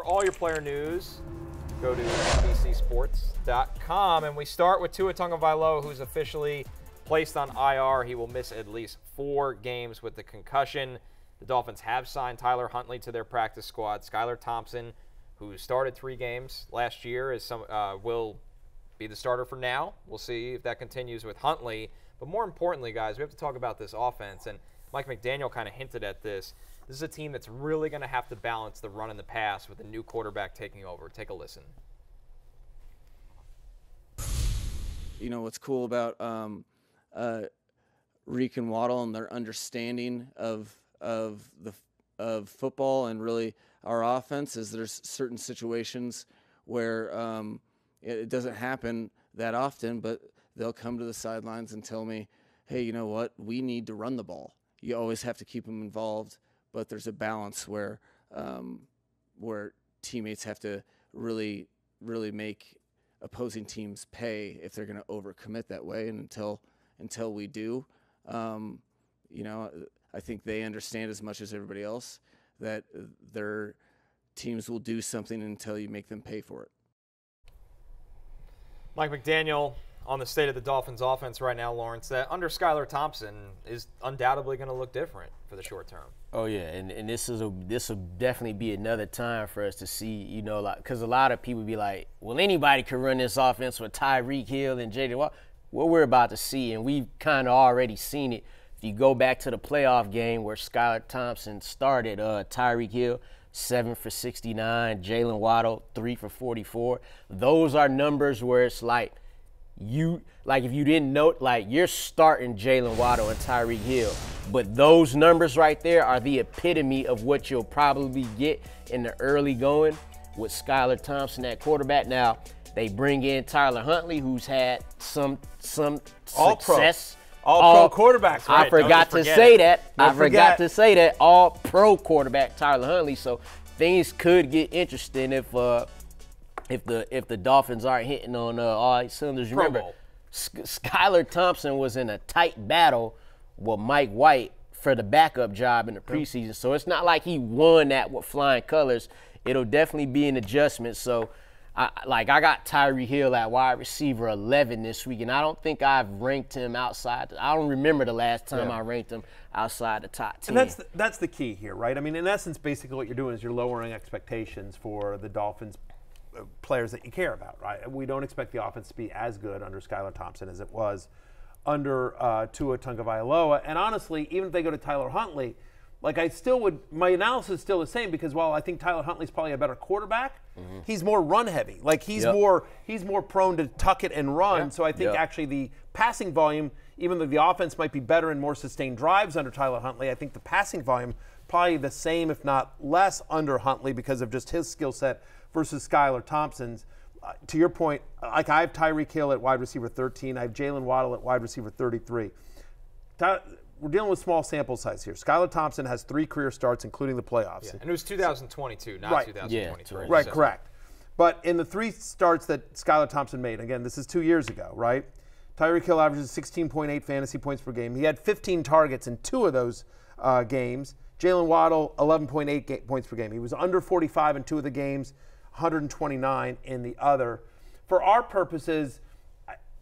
all your player news, go to NBCSports.com. And we start with Tua Tagovailoa, who's officially placed on IR. He will miss at least 4 games with the concussion. The Dolphins have signed Tyler Huntley to their practice squad. Skylar Thompson, who started 3 games last year, will be the starter for now. We'll see if that continues with Huntley. But more importantly, guys, we have to talk about this offense. And Mike McDaniel kind of hinted at this. This is a team that's really going to have to balance the run and the pass with a new quarterback taking over. Take a listen. You know, what's cool about Reek and Waddle and their understanding of football and really our offense is there's certain situations where it doesn't happen that often, but they'll come to the sidelines and tell me, hey, you know what, we need to run the ball. You always have to keep them involved, but there's a balance where teammates have to really make opposing teams pay if they're going to overcommit that way. And until we do, you know, I think they understand as much as everybody else that their teams will do something until you make them pay for it. Mike McDaniel on the state of the Dolphins offense right now, Lawrence, that under Skylar Thompson is undoubtedly going to look different for the short term. Oh, yeah, and this will definitely be another time for us to see, you know, like, because a lot of people be like, well, anybody could run this offense with Tyreek Hill and J.D. Watt. What we're about to see, and we've kind of already seen it, if you go back to the playoff game where Skylar Thompson started, Tyreek Hill, 7 for 69, Jalen Waddle, 3 for 44. Those are numbers where it's like, if you didn't know, like, you're starting Jalen Waddle and Tyreek Hill, but those numbers right there are the epitome of what you'll probably get in the early going with Skylar Thompson at quarterback. Now, they bring in Tyler Huntley, who's had some success. All pro quarterbacks, right? I forgot to say that. All pro quarterback Tyler Huntley. So things could get interesting if the Dolphins aren't hitting on all cylinders. Remember, Skylar Thompson was in a tight battle with Mike White for the backup job in the preseason. So it's not like he won that with flying colors. It'll definitely be an adjustment. So I got Tyreek Hill at wide receiver 11 this week, and I don't think I've ranked him outside. I don't remember the last time I ranked him outside the top 10. And that's the key here, right? I mean, in essence, basically what you're doing is you're lowering expectations for the Dolphins players that you care about, right? We don't expect the offense to be as good under Skylar Thompson as it was under Tua Tagovailoa. And honestly, even if they go to Tyler Huntley, like my analysis is still the same because while I think Tyler Huntley's probably a better quarterback, he's more run heavy. Like he's more prone to tuck it and run. Yeah. So I think actually the passing volume, even though the offense might be better and more sustained drives under Tyler Huntley, I think the passing volume probably the same, if not less, under Huntley because of just his skill set versus Skylar Thompson's. To your point, like I have Tyreek Hill at wide receiver 13. I have Jalen Waddle at wide receiver 33. We're dealing with small sample size here. Skylar Thompson has 3 career starts, including the playoffs. Yeah, and it was 2022, not 2023. Right, correct. But in the 3 starts that Skylar Thompson made, again, this is 2 years ago, right? Tyreek Hill averages 16.8 fantasy points per game. He had 15 targets in 2 of those games. Jalen Waddle, 11.8 points per game. He was under 45 in 2 of the games, 129 in the other. For our purposes,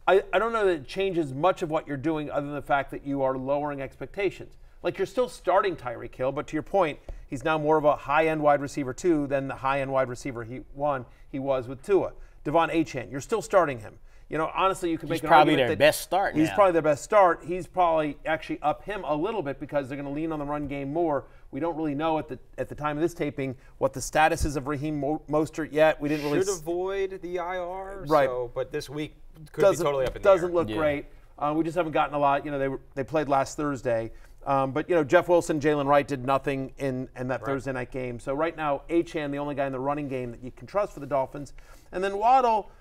I don't know that it changes much of what you're doing other than the fact that you are lowering expectations. Like you're still starting Tyreek Hill, but to your point, he's now more of a high-end wide receiver 2 than the high-end wide receiver he was with Tua. Devon Achane, you're still starting him. You know, honestly, you can make an argument that he's probably their best start now. He's probably their best start. He's probably actually up him a little bit because they're going to lean on the run game more. We don't really know at the time of this taping what the status is of Raheem Mostert yet. We didn't really should avoid the IR, right? So, but this week could be totally up in the air. Doesn't look great. We just haven't gotten a lot. You know, they played last Thursday, but you know Jeff Wilson, Jalen Wright did nothing in that Thursday night game. So right now, Achane, the only guy in the running game that you can trust for the Dolphins, and then Waddle.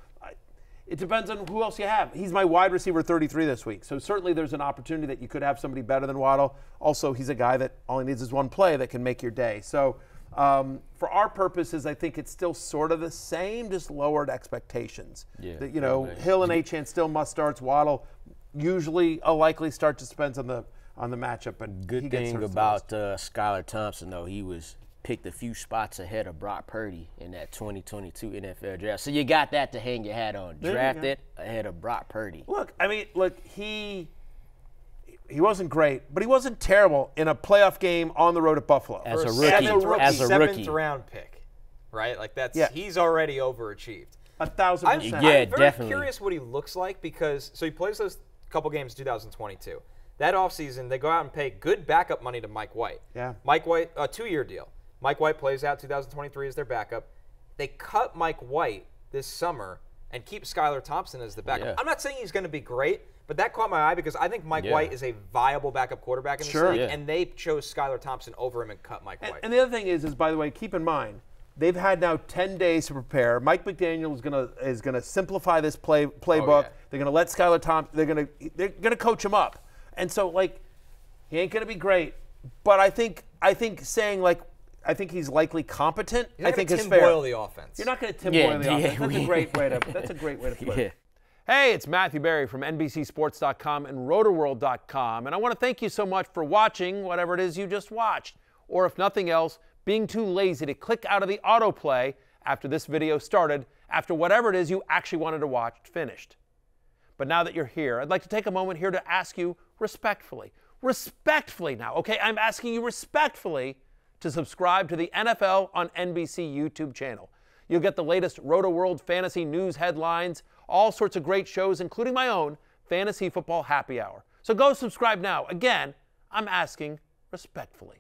It depends on who else you have. He's my wide receiver 33 this week. So certainly there's an opportunity that you could have somebody better than Waddle. Also, he's a guy that all he needs is one play that can make your day. So for our purposes, I think it's still sort of the same, just lowered expectations. Yeah, you know, Hill and Achane still must starts. Waddle usually a likely start, just depends on the matchup. But good thing about Skylar Thompson, though, he was picked a few spots ahead of Brock Purdy in that 2022 NFL draft. So you got that to hang your hat on. Drafted ahead of Brock Purdy. Look, he wasn't great, but he wasn't terrible in a playoff game on the road at Buffalo. As a rookie. Seventh round pick, right? Like he's already overachieved. 1,000%. I'm very definitely curious what he looks like because he plays those couple games in 2022. That offseason, they go out and pay good backup money to Mike White. Yeah. Mike White, a 2-year deal. Mike White plays out 2023 as their backup. They cut Mike White this summer and keep Skylar Thompson as the backup. Yeah. I'm not saying he's going to be great, but that caught my eye because I think Mike White is a viable backup quarterback in this league, and they chose Skylar Thompson over him and cut Mike White. And the other thing is, by the way, keep in mind, they've had now 10 days to prepare. Mike McDaniel is gonna simplify this playbook. They're gonna let Skylar Thompson. They're gonna coach him up. And so, he ain't gonna be great, but I think saying I think he's likely competent. I think is fair. Tim Boyle the offense. You're not gonna Tim Boyle the offense. That's a great way to. That's a great way to put it. Hey, it's Matthew Berry from NBCSports.com and RotoWorld.com, and I want to thank you so much for watching whatever it is you just watched, or if nothing else, being too lazy to click out of the autoplay after this video started, after whatever it is you actually wanted to watch finished. But now that you're here, I'd like to take a moment here to ask you respectfully now, okay? I'm asking you respectfully to subscribe to the NFL on NBC YouTube channel. You'll get the latest RotoWorld fantasy news headlines, all sorts of great shows, including my own Fantasy Football Happy Hour. So go subscribe now. Again, I'm asking respectfully.